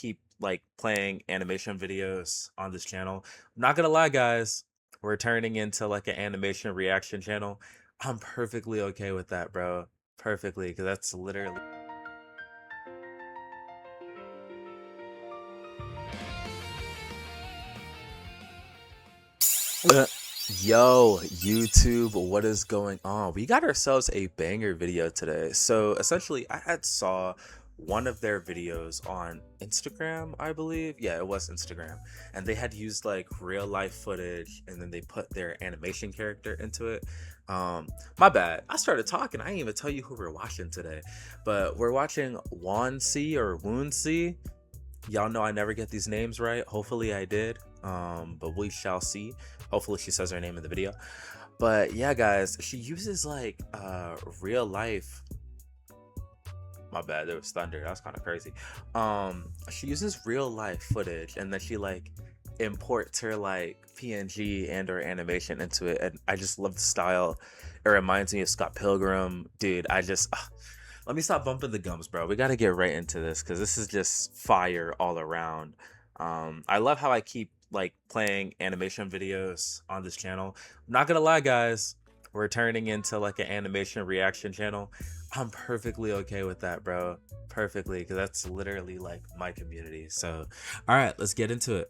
keep like playing animation videos on this channel. I'm not gonna lie, guys, we're turning into like an animation reaction channel. I'm perfectly okay with that, bro. Perfectly, because that's literally. Yo, YouTube, what is going on? We got ourselves a banger video today. So essentially, I had saw one of their videos on Instagram, I believe. Yeah, it was Instagram. And they had used like real life footage and then they put their animation character into it. My bad. I started talking. I didn't even tell you who we're watching today. But we're watching Wonsi or Woonsi. Y'all know I never get these names right. Hopefully I did. But we shall see. Hopefully she says her name in the video. But yeah, guys, she uses like real life. My bad, there was thunder. That's kind of crazy. She uses real life footage and then she like imports her like PNG and or animation into it. And I just love the style. It reminds me of Scott Pilgrim. Dude, I just let me stop bumping the gums, bro. We got to get right into this because this is just fire all around. I love how I keep like playing animation videos on this channel. I'm not gonna lie, guys, we're turning into like an animation reaction channel. I'm perfectly okay with that, bro. Perfectly, because that's literally like my community. So all right, let's get into it.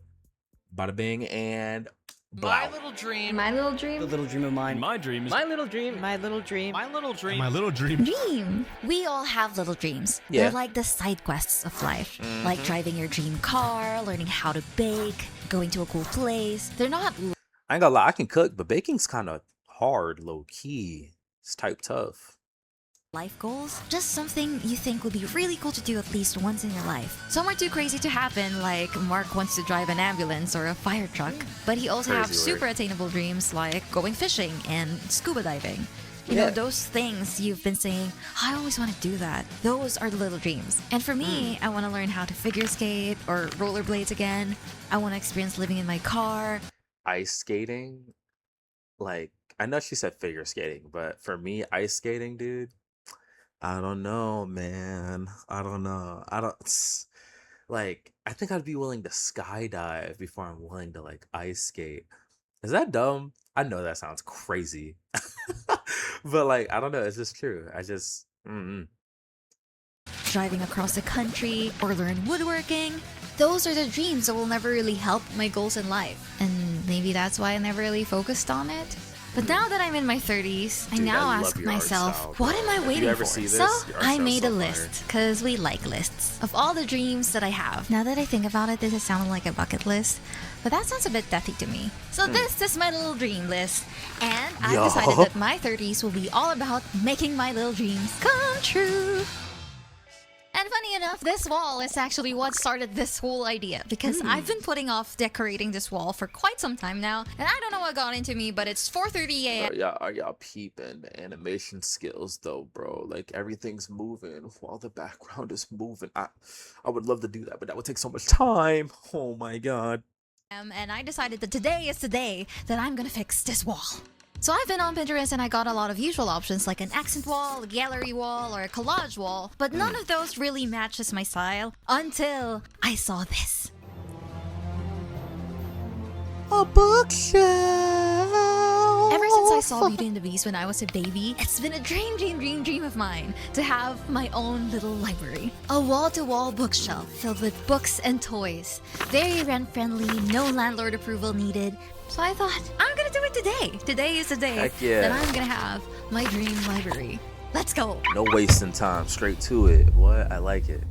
Bada bing and my little dream. My little dream. The little dream of mine. My dream is My little dream. My little dream. my little dream. My little dream. Dream. We all have little dreams. Yeah. They're like the side quests of life. Like driving your dream car, learning how to bake, going to a cool place. They're not I ain't gonna lie, I can cook, but baking's kind of hard, low key. It's type tough. life goals, just something you think would be really cool to do at least once in your life. Some are too crazy to happen, like Mark wants to drive an ambulance or a fire truck, but he also has Crazy work. super attainable dreams like going fishing and scuba diving. You know, Yeah. those things you've been saying, I always want to do that. Those are the little dreams. And for me, I want to learn how to figure skate or rollerblades again. I want to experience living in my car. Ice skating, like I know she said figure skating, but for me, ice skating, dude, I don't know, man. I don't know. I don't like. I think I'd be willing to skydive before I'm willing to like ice skate. Is that dumb? I know that sounds crazy, but like I don't know. It's just true. I just. Driving across the country or learn woodworking. Those are the dreams that will never really help my goals in life. And maybe that's why I never really focused on it. But now that I'm in my 30s, I Dude, now I love ask your art myself, style, what bro. am I If you waiting ever for? see this, So your art I style's made so a fire. list, because we like lists, of all the dreams that I have. Now that I think about it, this is sounding like a bucket list, but that sounds a bit deathy to me. So this is my little dream list. And I've Yo. decided that my 30s will be all about making my little dreams come true. And funny enough, this wall is actually what started this whole idea, because I've been putting off decorating this wall for quite some time now, and I don't know what got into me, but it's 4:30 a.m. Are y'all peeping the animation skills though, bro? Like everything's moving while the background is moving. I would love to do that, but that would take so much time. Oh my god. And I decided that today is the day that I'm gonna fix this wall. So I've been on Pinterest and I got a lot of usual options like an accent wall, a gallery wall, or a collage wall, but none of those really matches my style until I saw this. A bookshelf. Ever since I saw Beauty and the Beast when I was a baby, it's been a dream of mine to have my own little library. A wall-to-wall bookshelf filled with books and toys. Very rent-friendly, no landlord approval needed. So I thought, I'm gonna do it today. Today is the day Heck yeah. that I'm gonna have my dream library. Let's go. No wasting time, straight to it. What? I like it.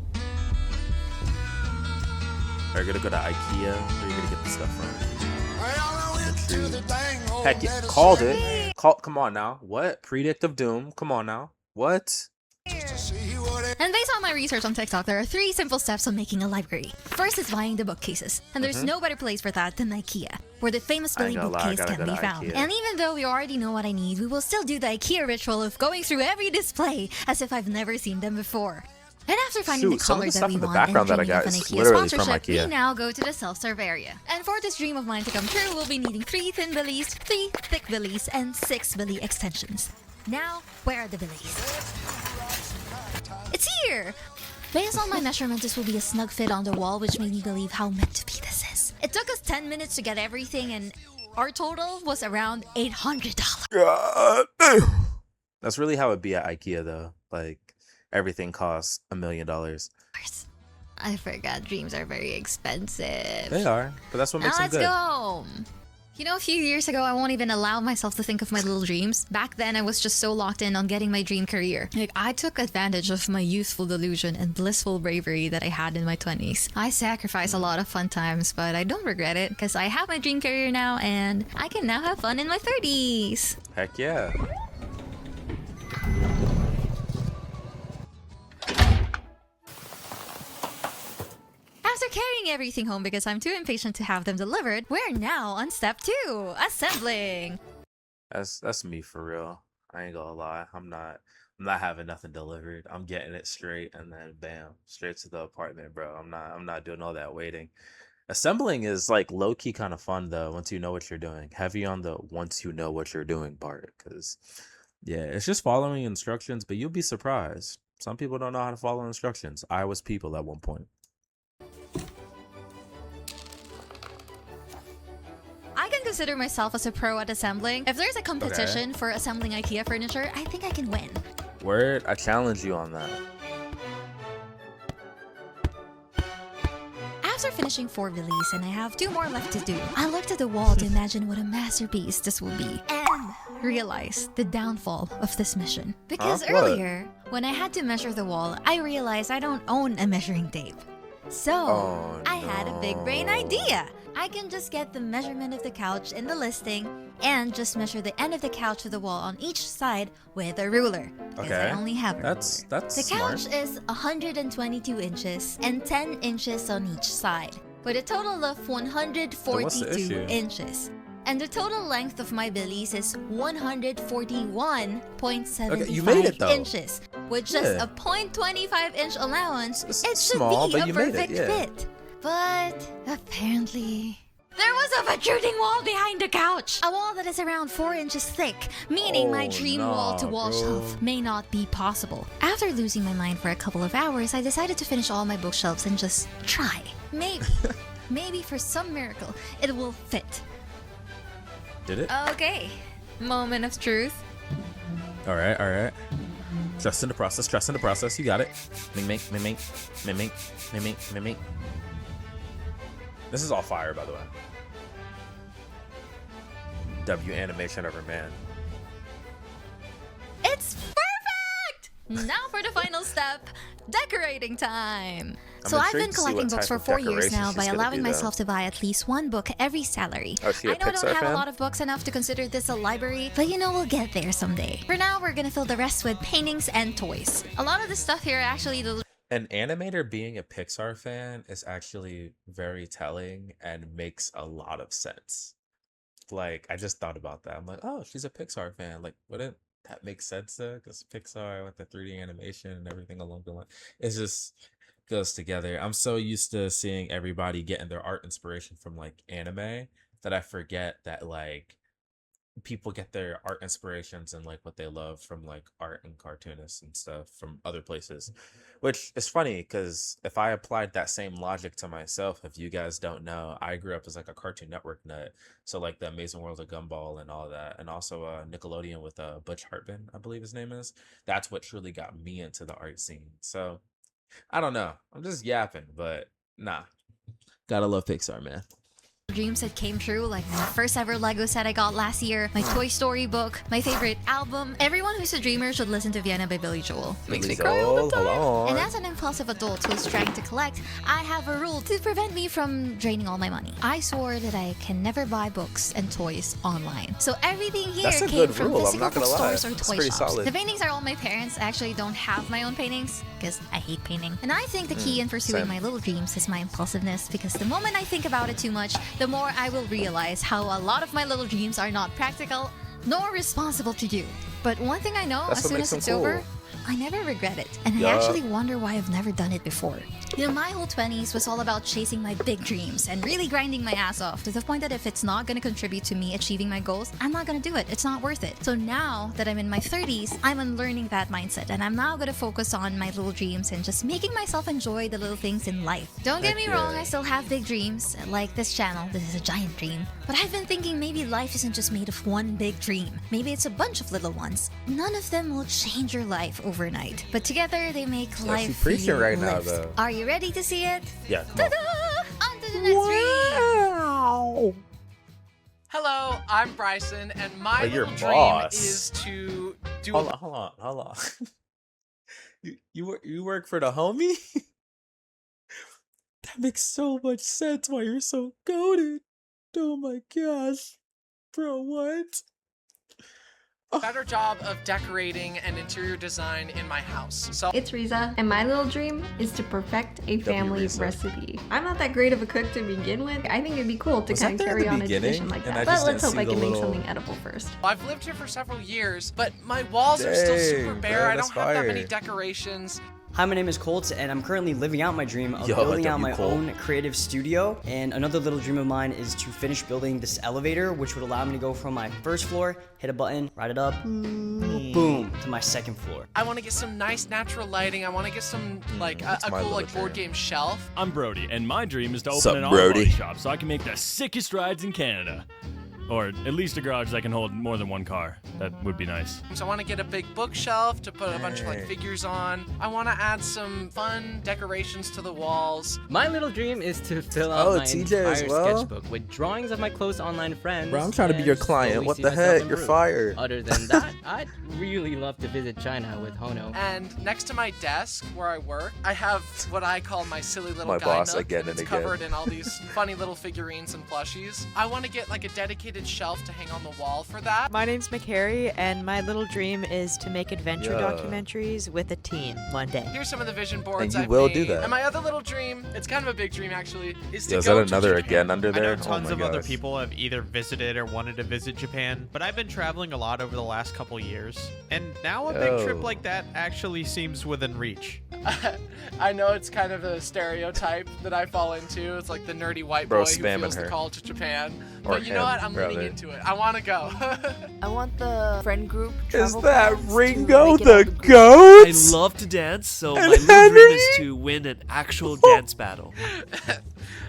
Are you gonna go to IKEA? Or are you gonna get the stuff from? Heck yeah, called it. Come on now. What? Predictive Doom. Come on now. What? And based on my research on TikTok, there are 3 simple steps on making a library. First is buying the bookcases, and there's no better place for that than IKEA, where the famous I ain't Billy gonna lie, I bookcase gotta can go be to found. IKEA. And even though we already know what I need, we will still do the IKEA ritual of going through every display as if I've never seen them before. And after finding Shoot, the some of color the that stuff we in the want and background that I dreaming of got an is IKEA literally from sponsorship, we IKEA. now go to the self-serve area. And for this dream of mine to come true, we'll be needing 3 thin billies, 3 thick billies, and 6 billy extensions. Now, where are the billies? It's here! Based on my measurements, this will be a snug fit on the wall, which made me believe how meant to be this is. It took us 10 minutes to get everything, and our total was around $800. God damn. That's really how it be at IKEA though. Like everything costs $1 million. I forgot dreams are very expensive. They are, but that's what makes Now them good. let's go. You know, a few years ago, I won't even allow myself to think of my little dreams. Back then, I was just so locked in on getting my dream career. Like, I took advantage of my youthful delusion and blissful bravery that I had in my 20s. I sacrificed a lot of fun times, but I don't regret it because I have my dream career now and I can now have fun in my 30s. Heck yeah. After carrying everything home because I'm too impatient to have them delivered, we're now on step 2, assembling. That's me for real. I ain't gonna lie. I'm not having nothing delivered. I'm getting it straight and then bam, straight to the apartment, bro. I'm not doing all that waiting. Assembling is like low key kind of fun though once you know what you're doing. Heavy on the once you know what you're doing part, cuz yeah, it's just following instructions, but you'll be surprised. Some people don't know how to follow instructions. I was people at one point. I can consider myself as a pro at assembling. If there's a competition for assembling IKEA furniture, I think I can win. Word, I challenge you on that. After finishing 4 villies and I have 2 more left to do, I looked at the wall to imagine what a masterpiece this will be and realized the downfall of this mission. Because What? earlier, when I had to measure the wall, I realized I don't own a measuring tape. So, I had a big brain idea. I can just get the measurement of the couch in the listing and just measure the end of the couch to the wall on each side with a ruler. Because I only have a ruler. That's The smart. couch is 122 inches and 10 inches on each side, with a total of 142 inches. And the total length of my billies is 141.75 Okay, you made it, though. inches. With just Yeah. a 0.25 inch allowance, It's it should small, be but a you made it, perfect yeah. fit. But apparently, there was a protruding wall behind the couch. A wall that is around 4 inches thick, meaning my Oh, dream nah, wall-to-wall bro. shelf may not be possible. After losing my mind for a couple of hours, I decided to finish all my bookshelves and just try. Maybe for some miracle, it will fit. Did it? Okay, moment of truth. All right. Trust in the process. You got it. Ming. This is all fire, by the way. W animation over man. It's perfect! Now for the final step, decorating time. So I've been intrigued to see collecting what books type for of 4 years decoration now she's by gonna allowing do, though. myself to buy at least 1 book every salary. Oh, is she a I know I Pixar don't have fan? a lot of books enough to consider this a library, but you know we'll get there someday. For now, we're gonna fill the rest with paintings and toys. A lot of the stuff here actually An animator being a Pixar fan is actually very telling and makes a lot of sense. Like, I just thought about that. I'm like, oh, she's a Pixar fan. Like, wouldn't that make sense though? Because Pixar with the 3D animation and everything along the line, it just goes together. I'm so used to seeing everybody getting their art inspiration from like anime that I forget that like people get their art inspirations and like what they love from like art and cartoonists and stuff from other places, which is funny because if I applied that same logic to myself, if you guys don't know, I grew up as like a Cartoon Network nut, so like the Amazing World of Gumball and all that, and also Nickelodeon with Butch Hartman, I believe his name is. That's what truly got me into the art scene. So I don't know, I'm just yapping, but nah, gotta love Pixar, man. dreams that came true, like my first ever Lego set I got last year, my Toy Story book, my favorite album. Everyone who's a dreamer should listen to Vienna by Billy Joel. Makes me cry all the time. Hold And on. as an impulsive adult who's trying to collect, I have a rule to prevent me from draining all my money. I swore that I can never buy books and toys online. So everything here That's a came good from rule, I'm physical not gonna lie. bookstores or That's toy pretty shops. solid. The paintings are all my parents. I actually don't have my own paintings because I hate painting. And I think the key in pursuing same. my little dreams is my impulsiveness, because the moment I think about it too much, the more I will realize how a lot of my little dreams are not practical nor responsible to do. But one thing I know, That's as what soon makes as them it's over, cool. I never regret it, and I Yeah. actually wonder why I've never done it before. You know, my whole 20s was all about chasing my big dreams and really grinding my ass off to the point that if it's not gonna contribute to me achieving my goals, I'm not gonna do it. It's not worth it. So now that I'm in my 30s, I'm unlearning that mindset, and I'm now gonna focus on my little dreams and just making myself enjoy the little things in life. Don't get me Heck wrong, yeah. I still have big dreams, like this channel. This is a giant dream. But I've been thinking maybe life isn't just made of one big dream. Maybe it's a bunch of little ones. None of them will change your life overnight, but together they make she's life preaching feel right now, lived. though. Are you ready to see it? Yeah, come Ta-da! on. On to the next dream! Wow. Hello, I'm Bryson, and my Oh, your little dream boss. is to do Hold on. You work for the homie? That makes so much sense why you're so goated. Oh my gosh. Bro, what? a better job of decorating and interior design in my house. So It's Riza, and my little dream is to perfect a family Riza. recipe. I'm not that great of a cook to begin with. I think it'd be cool to Was kind that of there at carry the on a beginning? tradition like And I that. just But let's didn't hope I see can the make little- something edible first. I've lived here for several years, but my walls are still super Dang, bare. bro, I that's don't have that many fire. decorations. Hi, my name is Colt, and I'm currently living out my dream of Yo, building out W. my Colt. own creative studio. And another little dream of mine is to finish building this elevator, which would allow me to go from my first floor, hit a button, ride it up, boom, to my second floor. I want to get some nice natural lighting. I want to get some like a that's my cool little like board dream. game shelf. I'm Brody, and my dream is to open Sup, an auto Brody? body shop so I can make the sickest rides in Canada. Or at least a garage that can hold more than one car. That would be nice. So I want to get a big bookshelf to put a bunch of like Hey. figures on. I want to add some fun decorations to the walls. My little dream is to fill out Oh, my TJ as entire well? sketchbook with drawings of my close online friends. Bro, I'm trying to be your and client. slowly What see the myself heck? You're improve. fired. Other than that, I'd really love to visit China with Hono. And next to my desk where I work, I have what I call my silly little My guy boss nook, again and it's and again. covered in all these funny little figurines and plushies. I want to get like a dedicated shelf to hang on the wall for that. My name's McCary, and my little dream is to make adventure Yeah. documentaries with a team one day. Here's some of the vision boards you I've will made. do that. And my other little dream, it's kind of a big dream actually, is to Yo, is go that to another Japan. again under I there? know tons oh of my other gosh. people have either visited or wanted to visit Japan, but I've been traveling a lot over the last couple years, and now a big trip Yo. like that actually seems within reach. I know it's kind of a stereotype that I fall into. It's like the nerdy white Bro, boy who spamming feels the her. call to Japan. Or But you know him, what? I'm leaning rather. into it. I want to go. I want the friend group Is travel that plans to Ringo make it the out of goat? I love to dance, so And my little dream Henry? is to win an actual dance battle.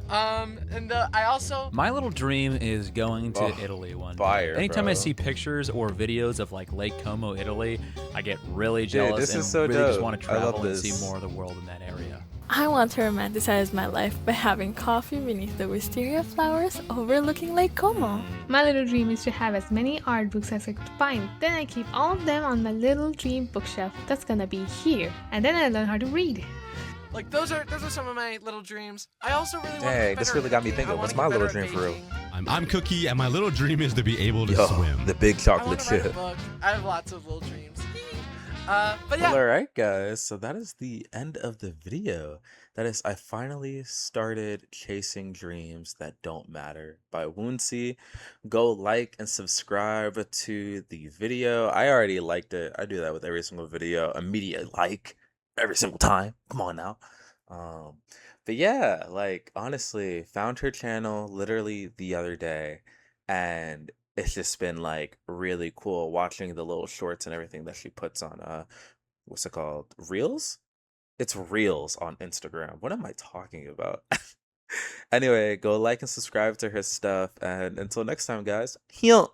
and I also My little dream is going to Oh, Italy one fire, day. Anytime I bro. see pictures or videos of like Lake Como, Italy, I get really jealous this and is so really just dope. want to I love travel and see this. more of the world in that area. I want to romanticize my life by having coffee beneath the wisteria flowers overlooking Lake Como. My little dream is to have as many art books as I could find. Then I keep all of them on my little dream bookshelf that's gonna be here. And then I learn how to read. like those are some of my little dreams. I also really want to Dang, get this better really at got me cooking. I thinking, wanna what's get my little better at dream for real? baking. I'm Cookie, and my little dream is to be able to Yo, swim. the big I chocolate want to write a chip. book. I have lots of little dreams. But yeah. Well, alright guys, so that is the end of the video. That is, I finally started Chasing Dreams That Don't Matter by Woonsy. Go like and subscribe to the video. I already liked it. I do that with every single video. Immediate like every single time. Come on now. But yeah, like honestly, found her channel literally the other day, and it's just been like really cool watching the little shorts and everything that she puts on what's it called? Reels? It's Reels on Instagram. What am I talking about? Anyway, go like and subscribe to her stuff, and until next time guys, heal.